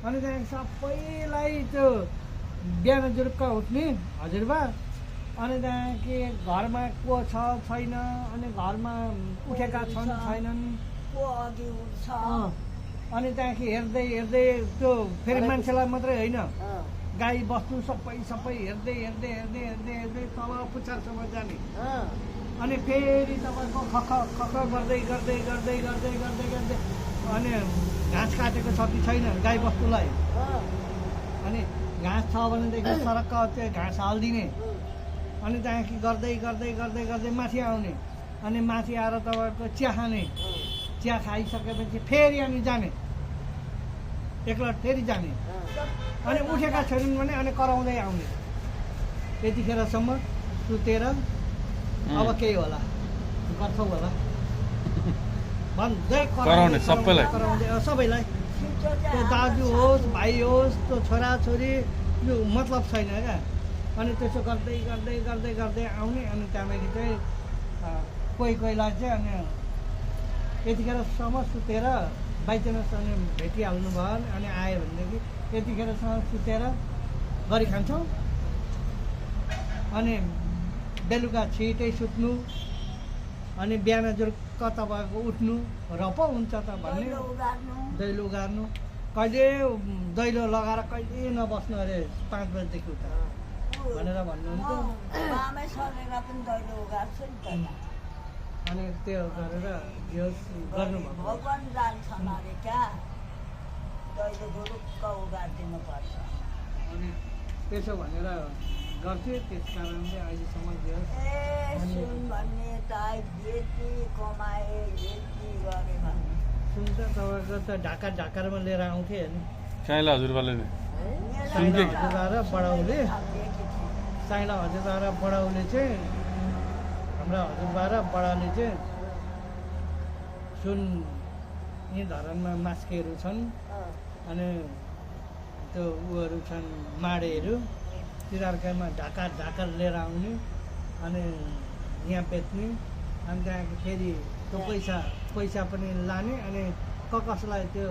अनि त्यहाँदेखि सबैलाई त्यो बिहान जुरुक्क उठ्ने हजुरबा। अनि त्यहाँदेखि घरमा को छ छैन, अनि घरमा उठेका छन् छैनन्, को अघि उठ्छ अनि त्यहाँदेखि हेर्दै हेर्दै त्यो फेरि मान्छेलाई मात्रै होइन, अँ, गाई बस्तु सबै सबै हेर्दै हेर्दै हेर्दै हेर्दै हेर्दै तल पुच्छरसम्म जाने। अँ, अनि फेरि तपाईँको खख खख गर्दै गर्दै गर्दै गर्दै गर्दै गर्दै अनि घाँस काटेको छ कि छैन गाई बस्तुलाई, अँ, अनि घाँस छ भनेदेखि सरक्क त्यो घाँस हालिदिने। अनि त्यहाँदेखि गर्दै गर्दै गर्दै गर्दै माथि आउने, अनि माथि आएर तपाईँको चिया खाने। चिया खाइसकेपछि फेरि अनि जाने, एकलट फेरि जाने। अनि उठेका छैनन् भने अनि कराउँदै आउने। त्यतिखेरसम्म सुतेर अब केही होला गर्छौ होला भन्दै कराउने सबैलाई। कराउँदै सबैलाई, त्यो दाजु होस् भाइ होस् त्यो छोराछोरी यो मतलब छैन क्या। अनि त्यसो गर्दै गर्दै गर्दै गर्दै आउने। अनि त्यहाँदेखि चाहिँ कोही कोहीलाई चाहिँ अनि यतिखेरसम्म सुतेर बाइचान्स अनि भेटिहाल्नु भयो अनि आयो भनेदेखि यतिखेरसम्म सुतेर गरी खान्छौँ। अनि बेलुका छिटै सुत्नु, अनि बिहान जुरुक्क तपाईँको उठ्नु र पो हुन्छ त भन्ने। दैलो उगार्नु, दैलो उगार्नु, कहिले दैलो लगाएर कहिले नबस्नु अरे 5 बजीदेखि उता भनेर भन्नुहुन्थ्यो। मामै सरेर पनि दैलो उगार्छु नि त। अनि त्यो गरेर यो गर्नुभएको। भगवान जान्छन् अरे क्या, दैलो गुरुक्क उगारिदिनु पर्छ। अनि त्यसो भनेर गर्थ्यो। त्यस कारणले अहिलेसम्म यो ए सुन भन्ने ताई यति कमाए यति गरे भन्ने सुन त तपाईँको त ढाका ढाकारमा लिएर आउँथे हेर्नु। काहीँलाई हजुरबाले नि साइला सुन्थे। हजुरबा र बडाउले, साइला हजुरबा र बडाउले चाहिँ हाम्रा हजुरबा र बडाले चाहिँ सुन यी धरानमा मास्केहरू छन्, अनि त्यो उहरू छन् माडेहरू, तिनीहरूकोमा ढाका ढाका लिएर आउने अनि यहाँ बेच्ने। अनि त्यहाँको फेरि त्यो पैसा पनि लाने। अनि कसलाई त्यो